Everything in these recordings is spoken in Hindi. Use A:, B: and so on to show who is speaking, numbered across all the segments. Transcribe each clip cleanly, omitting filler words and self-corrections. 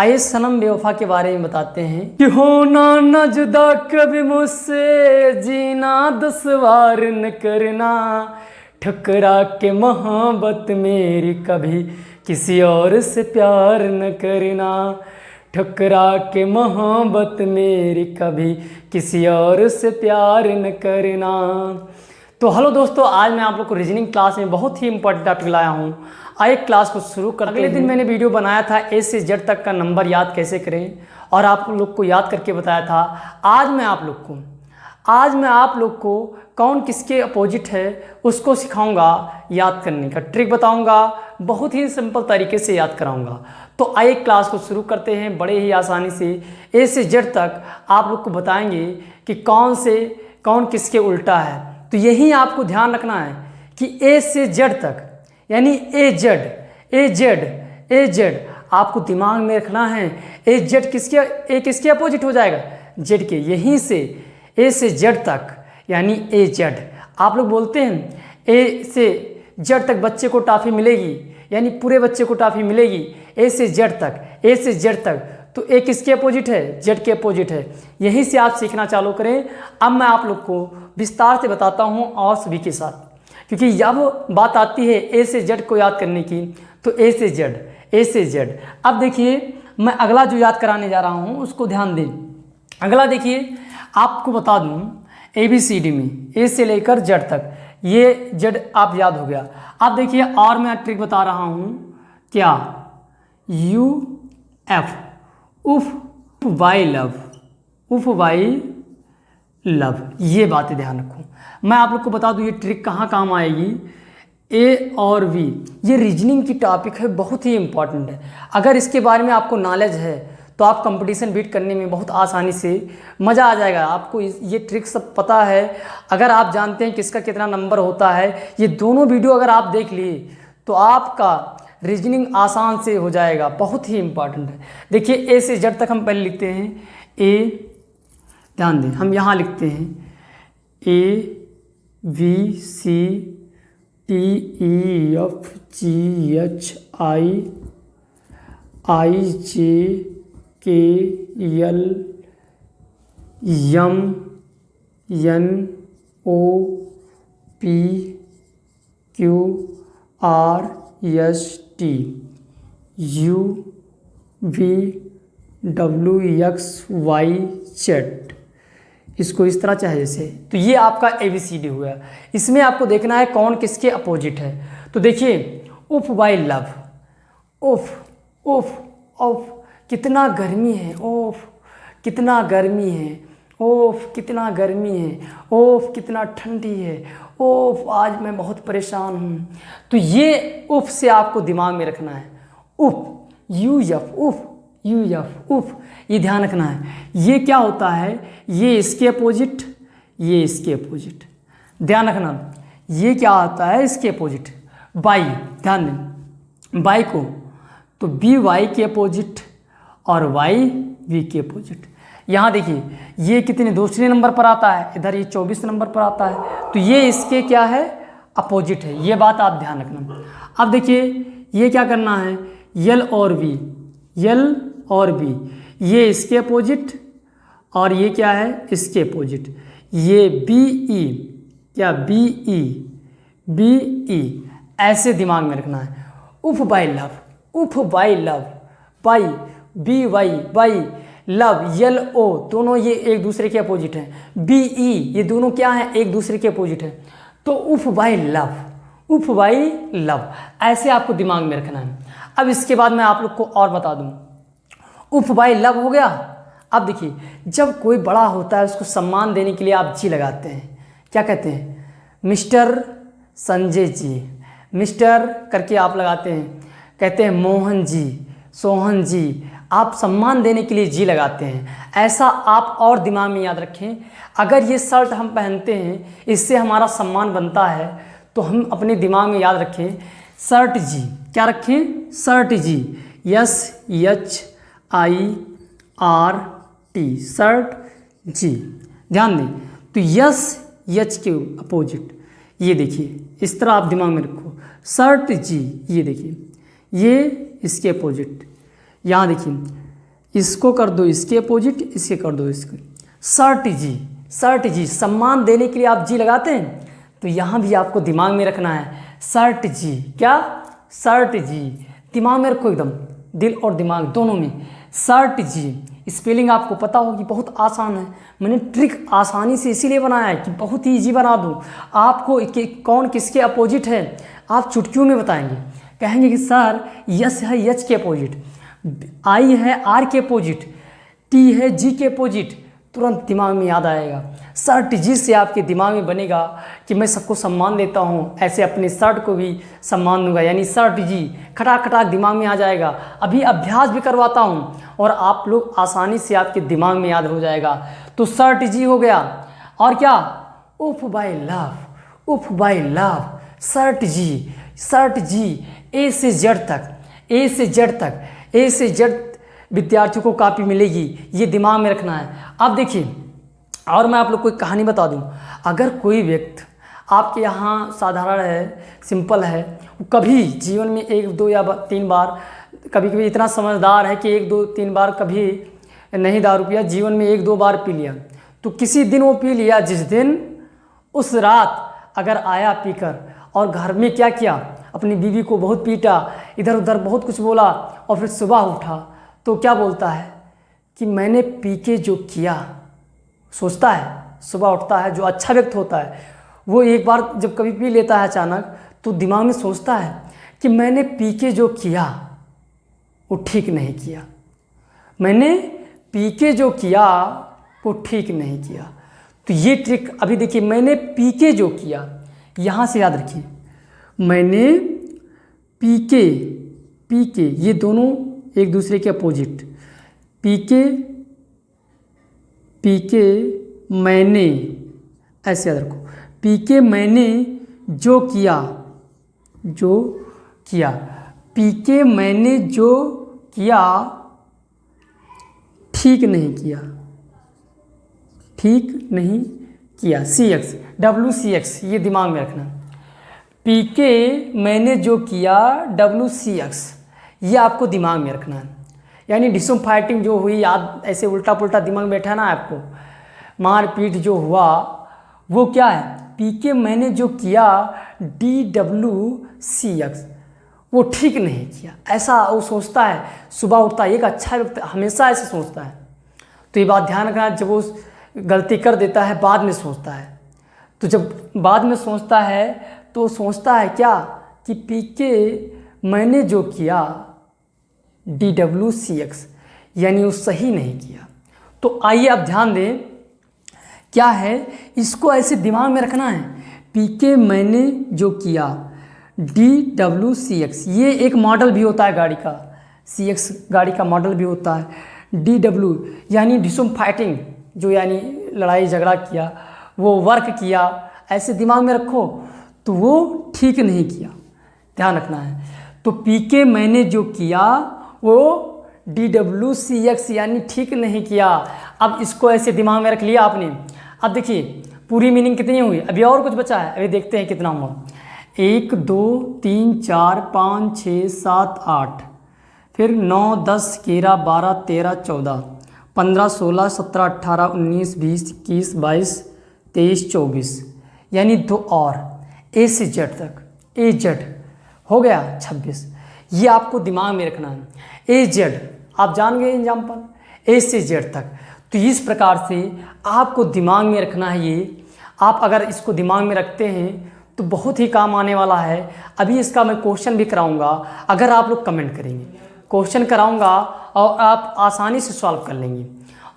A: आइए सनम बेवफा के बारे में बताते हैं कि होना न जुदा कभी मुझसे, जीना दुश्वार न करना, ठुकरा के मोहब्बत मेरी कभी किसी और से प्यार न करना, ठुकरा के मोहब्बत मेरी कभी किसी और से प्यार न करना। तो हेलो दोस्तों, आज मैं आप लोग को रीजनिंग क्लास में बहुत ही इंपॉर्टेंट टॉपिक लाया हूँ। आइए क्लास को शुरू करते हैं। अगले दिन मैंने वीडियो बनाया था ए से जेड तक का नंबर याद कैसे करें और आप लोग को याद करके बताया था। आज मैं आप लोग को कौन किसके अपोजिट है उसको सिखाऊंगा, याद करने का ट्रिक बताऊंगा, बहुत ही सिंपल तरीके से याद कराऊंगा। तो आइए क्लास को शुरू करते हैं। बड़े ही आसानी से ए से जेड तक आप लोग को बताएंगे कि कौन किसके उल्टा है। तो यही आपको ध्यान रखना है कि ए से जेड तक यानी ए जेड आपको दिमाग में रखना है। ए जेड किसके अपोजिट हो जाएगा? जेड के। यहीं से ए से जेड तक यानी ए जेड। आप लोग बोलते हैं ए से जेड तक बच्चे को टॉफ़ी मिलेगी, यानी पूरे बच्चे को टॉफ़ी मिलेगी ए से जेड तक। तो ए किसके अपोजिट है? जेड के अपोजिट है। यहीं से आप सीखना चालू करें। अब मैं आप लोग को विस्तार से बताता हूँ और सभी के साथ, क्योंकि जब बात आती है ए से जेड को याद करने की तो ए से जेड। अब देखिए मैं अगला जो याद कराने जा रहा हूँ उसको ध्यान दें। अगला देखिए, आपको बता दूँ ABCD में ए से लेकर जेड तक, ये जेड आप याद हो गया। अब देखिए और मैं ट्रिक बता रहा हूँ, क्या? UF उफ बाई लव। ये बातें ध्यान रखो। मैं आप लोग को बता दूं ये ट्रिक कहाँ काम आएगी। ए और वी, ये रीजनिंग की टॉपिक है, बहुत ही इंपॉर्टेंट है। अगर इसके बारे में आपको नॉलेज है तो आप कंपटीशन बीट करने में बहुत आसानी से मज़ा आ जाएगा। आपको ये ट्रिक सब पता है। अगर आप जानते हैं किसका कितना नंबर होता है, ये दोनों वीडियो अगर आप देख लिए तो आपका रीजनिंग आसान से हो जाएगा। बहुत ही इंपॉर्टेंट है। देखिए ए से जेड तक हम पहले लिखते हैं। ए, ध्यान दें, हम यहाँ लिखते हैं ABCDEFGHIJKLMNOPQRST UVWXYZ। इसको इस तरह चाहे जैसे। तो ये आपका ABCD हुआ। इसमें आपको देखना है कौन किसके अपोजिट है। तो देखिए उफ बाई लव, उफ कितना गर्मी है, उफ कितना गर्मी है, उफ कितना गर्मी है, उफ कितना ठंडी है, उफ आज मैं बहुत परेशान हूँ। तो ये उफ से आपको दिमाग में रखना है। उफ उफ ये ध्यान रखना है। ये क्या होता है? ये इसके अपोजिट, ये इसके अपोजिट। ध्यान रखना, ये क्या होता है? इसके अपोजिट। बाई, ध्यान दें, बाई को तो बी वाई के अपोजिट और वाई वी के अपोजिट। यहाँ देखिए ये कितने दूसरे नंबर पर आता है, इधर ये 24 नंबर पर आता है। तो ये इसके क्या है? अपोजिट है। ये बात आप ध्यान रखना। अब देखिए ये क्या करना है? यल और बी, ये इसके अपोजिट और ये क्या है? इसके अपोजिट। ये BE, क्या? BE ऐसे दिमाग में रखना है। उफ by love, by BY by love, YLO दोनों ये एक दूसरे के अपोजिट हैं। BE ये दोनों क्या हैं? एक दूसरे के अपोजिट हैं। तो उफ बाई लव ऐसे आपको दिमाग में रखना है। अब इसके बाद मैं आप लोग को और बता दूं, उफ बाई लव हो गया। अब देखिए जब कोई बड़ा होता है उसको सम्मान देने के लिए आप जी लगाते हैं। क्या कहते हैं? मिस्टर संजय जी, मिस्टर करके आप लगाते हैं। कहते हैं मोहन जी, सोहन जी, आप सम्मान देने के लिए जी लगाते हैं। ऐसा आप और दिमाग में याद रखें। अगर ये शर्ट हम पहनते हैं इससे हमारा सम्मान बनता है तो हम अपने दिमाग में याद रखें शर्ट जी। क्या रखें? शर्ट जी, SHIRT, शर्ट जी। ध्यान दें, तो यच के अपोजिट ये देखिए, इस तरह आप दिमाग में रखो शर्ट जी। ये देखिए ये इसके अपोजिट। यहाँ देखिए इसको कर दो इसके अपोजिट, इसके कर दो इसके। सर्ट जी, सर्ट जी, सम्मान देने के लिए आप जी लगाते हैं, तो यहाँ भी आपको दिमाग में रखना है सर्ट जी। क्या? सर्ट जी, दिमाग में रखो एकदम, दिल और दिमाग दोनों में। सर्ट जी, स्पेलिंग आपको पता होगी, बहुत आसान है। मैंने ट्रिक आसानी से इसीलिए बनाया है कि बहुत ही ईजी बना दूँ आपको कि कौन किसके अपोजिट है, आप चुटकियों में बताएंगे। कहेंगे कि सर यस है यच के अपोजिट, आई है आर के अपोजिट, टी है जी के अपोजिट, तुरंत दिमाग में याद आएगा। सर्ट जी से आपके दिमाग में बनेगा कि मैं सबको सम्मान देता हूँ, ऐसे अपने सर्ट को भी सम्मान दूंगा, यानी सर्ट जी खटाक खटाक दिमाग में आ जाएगा। अभी अभ्यास भी करवाता हूँ और आप लोग आसानी से आपके दिमाग में याद हो जाएगा। तो सर्ट जी हो गया। और क्या? उफ बाय लव, उफ बाय लव, सर्ट जी, सर्ट जी, ए से जेड तक, ए से जेड तक, ए से जेड विद्यार्थियों को कॉपी मिलेगी, ये दिमाग में रखना है। अब देखिए, और मैं आप लोग को एक कहानी बता दूं। अगर कोई व्यक्ति आपके यहाँ साधारण है, सिंपल है, वो कभी जीवन में 1, 2 या 3 बार, कभी कभी इतना समझदार है कि 1, 2, 3 बार कभी नहीं दारू पिया, जीवन में 1, 2 बार पी लिया, तो किसी दिन वो पी लिया, जिस दिन उस रात अगर आया पीकर और घर में क्या किया, अपनी बीवी को बहुत पीटा, इधर उधर बहुत कुछ बोला, और फिर सुबह उठा तो क्या बोलता है कि मैंने पी के जो किया, सोचता है, सुबह उठता है, जो अच्छा व्यक्ति होता है वो एक बार जब कभी पी लेता है अचानक, तो दिमाग में सोचता है कि मैंने पी के जो किया वो ठीक नहीं किया, मैंने पी के जो किया वो ठीक नहीं किया। तो ये ट्रिक अभी देखिए, मैंने पी के जो किया, यहाँ से याद रखिए, मैंने पी के, ये दोनों एक दूसरे के अपोजिट, पी के मैंने, ऐसे याद रखो, पी के मैंने जो किया, पी के मैंने जो किया ठीक नहीं किया, CX, WCX, ये दिमाग में रखना। पी के मैंने जो किया, WCX, ये आपको दिमाग में रखना है। यानी डिसम फाइटिंग जो हुई, याद ऐसे उल्टा पुल्टा दिमाग में बैठा ना आपको, मारपीट जो हुआ वो क्या है, पी के मैंने जो किया, DWCX, वो ठीक नहीं किया, ऐसा वो सोचता है, सुबह उठता है। एक अच्छा व्यक्ति हमेशा ऐसे सोचता है। तो ये बात ध्यान रखना, जब वो गलती कर देता है बाद में सोचता है, तो जब बाद में सोचता है तो सोचता है क्या कि पी के मैंने जो किया, DWCX, यानी वो सही नहीं किया। तो आइए अब ध्यान दें, क्या है, इसको ऐसे दिमाग में रखना है, पी के मैंने जो किया, DWCX, ये एक मॉडल भी होता है गाड़ी का, CX गाड़ी का मॉडल भी होता है, DW यानी डिसम फाइटिंग, जो यानी लड़ाई झगड़ा किया, वो वर्क किया, ऐसे दिमाग में रखो, तो वो ठीक नहीं किया, ध्यान रखना है। तो पी के मैंने जो किया वो DWCX यानी ठीक नहीं किया। अब इसको ऐसे दिमाग में रख लिया आपने। अब देखिए पूरी मीनिंग कितनी हुई, अभी और कुछ बचा है, अभी देखते हैं कितना हुआ। 1 2 3 4 5 6 7 8, फिर 9 10 11 12 13 14 15 16 17 18 19 20 21 22 23 24, यानी 2 और, A से Z तक, AZ हो गया 26। ये आपको दिमाग में रखना है। AZ आप जान गए एग्जाम्पल, A से Z तक। तो इस प्रकार से आपको दिमाग में रखना है। ये आप अगर इसको दिमाग में रखते हैं तो बहुत ही काम आने वाला है। अभी इसका मैं क्वेश्चन भी कराऊंगा, अगर आप लोग कमेंट करेंगे, क्वेश्चन कराऊंगा और आप आसानी से सॉल्व कर लेंगे।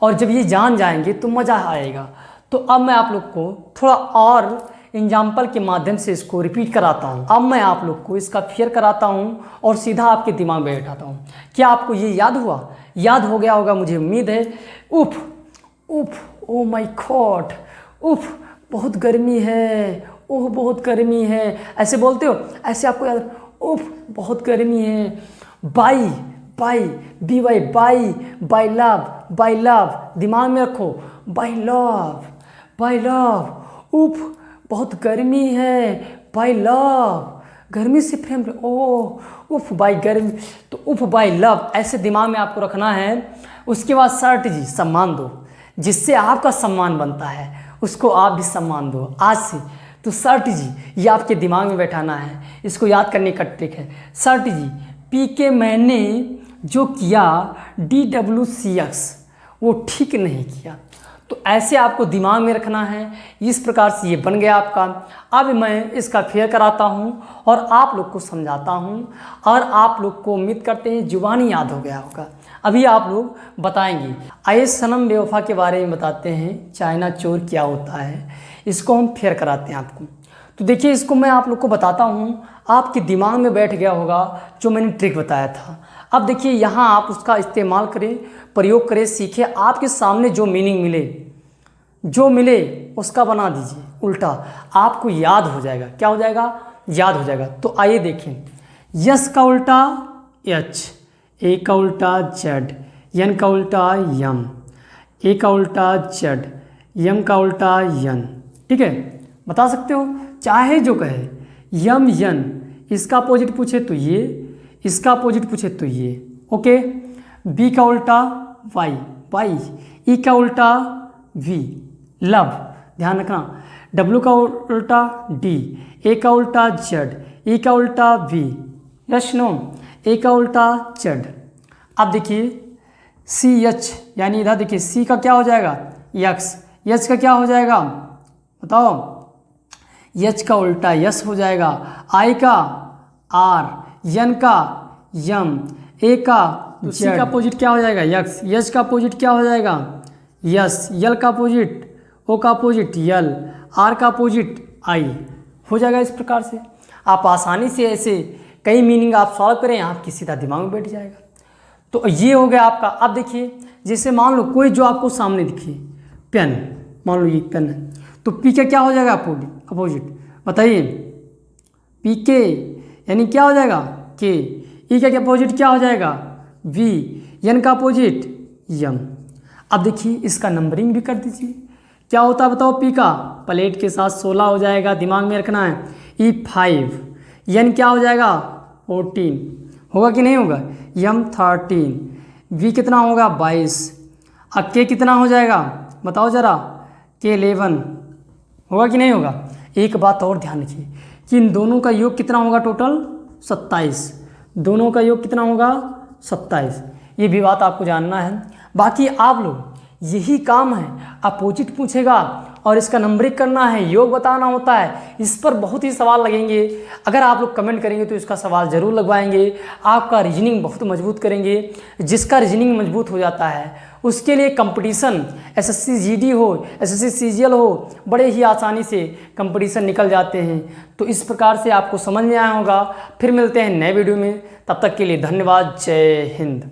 A: और जब ये जान जाएंगे तो मज़ा आएगा। तो अब मैं आप लोग को थोड़ा और एग्जाम्पल के माध्यम से इसको रिपीट कराता हूँ। अब मैं आप लोग को इसका फेयर कराता हूँ और सीधा आपके दिमाग में बैठाता हूँ। क्या आपको ये याद हुआ? याद हो गया होगा, मुझे उम्मीद है। उफ उफ, ओ माय गॉड, उफ बहुत गर्मी है, ओह बहुत गर्मी है, ऐसे बोलते हो, ऐसे आपको याद, उफ बहुत गर्मी है। By by, B Y, by love, by love, दिमाग में रखो, बाई लव, बाई लव। उफ बहुत गर्मी है, बाई लव, गर्मी से प्रेम, ओह उफ बाई गर्मी, तो उफ बाई लव, ऐसे दिमाग में आपको रखना है। उसके बाद सर्ट जी, सम्मान दो, जिससे आपका सम्मान बनता है उसको आप भी सम्मान दो आज से। तो सर्ट जी, ये आपके दिमाग में बैठाना है, इसको याद करने का ट्रिक है। सर्ट जी, पी के मैंने जो किया DWCX वो ठीक नहीं किया। तो ऐसे आपको दिमाग में रखना है। इस प्रकार से ये बन गया आपका। अब मैं इसका फेयर कराता हूँ और आप लोग को समझाता हूँ, और आप लोग को उम्मीद करते हैं जुबानी याद हो गया होगा। अभी आप लोग बताएंगे। आइए सनम बेवफा के बारे में बताते हैं, चाइना चोर क्या होता है, इसको हम फेयर कराते हैं आपको। तो देखिए, इसको मैं आप लोग को बताता हूँ, आपके दिमाग में बैठ गया होगा जो मैंने ट्रिक बताया था। अब देखिए, यहाँ आप उसका इस्तेमाल करें, प्रयोग करें, सीखें। आपके सामने जो मीनिंग मिले उसका बना दीजिए उल्टा, आपको याद हो जाएगा। क्या हो जाएगा? याद हो जाएगा। तो आइए देखें। यस का उल्टा एच, ए का उल्टा जेड, एन का उल्टा यम, ए का उल्टा जेड, यम का उल्टा यन। ठीक है, बता सकते हो, चाहे जो कहे। यम यन, इसका अपोजिट पूछे तो ये, इसका अपोजिट पूछे तो ये। ओके। बी का उल्टा वाई, वाई। ई का उल्टा वी, लव, ध्यान रखना। डब्ल्यू का उल्टा डी, ए का उल्टा जेड, ई का उल्टा वी, यस नो, ए का उल्टा जेड। अब देखिए सी एच, यानी इधर देखिए सी का क्या हो जाएगा? यक्स, यच का क्या हो जाएगा बताओ? यच का उल्टा यस हो जाएगा। आई का आर, यन का यम, ए का सी का अपोजिट क्या हो जाएगा? यक्स। यच का अपोजिट क्या हो जाएगा? यस। यल का अपोजिट, ओ का अपोजिट यल, आर का अपोजिट आई। हो जाएगा इस प्रकार से। आप आसानी से ऐसे कई मीनिंग आप सॉल्व करें, आपकी सीधा दिमाग में बैठ जाएगा। तो ये हो गया आपका। अब देखिए, जैसे मान लो कोई जो आपको सामने दिखे, पेन, मान लो ये पेन है, तो पी का क्या हो जाएगा? अपोजिट बताइए। पी के यानी क्या हो जाएगा? के। ई का अपोजिट क्या हो जाएगा? वी। एन का अपोजिट यम। अब देखिए, इसका नंबरिंग भी कर दीजिए। क्या होता है बताओ? पी का प्लेट के साथ 16 हो जाएगा, दिमाग में रखना है। ई 5, एन क्या हो जाएगा? 14, होगा कि नहीं होगा? यम 13, वी कितना होगा? 22, अब के कितना हो जाएगा बताओ जरा? के 11, होगा कि नहीं होगा? एक बात और ध्यान रखिए कि इन दोनों का योग कितना होगा? टोटल 27। दोनों का योग कितना होगा? 27। ये भी बात आपको जानना है। बाकी आप लोग यही काम है, अपोजिट पूछेगा और इसका नंबरिंग करना है, योग बताना होता है। इस पर बहुत ही सवाल लगेंगे। अगर आप लोग कमेंट करेंगे तो इसका सवाल ज़रूर लगवाएंगे। आपका रीजनिंग बहुत मजबूत करेंगे। जिसका रीजनिंग मजबूत हो जाता है उसके लिए कंपटीशन, SSC GD हो, SSC CGL हो, बड़े ही आसानी से कंपटीशन निकल जाते हैं। तो इस प्रकार से आपको समझ में आया होगा। फिर मिलते हैं नए वीडियो में, तब तक के लिए धन्यवाद। जय हिंद।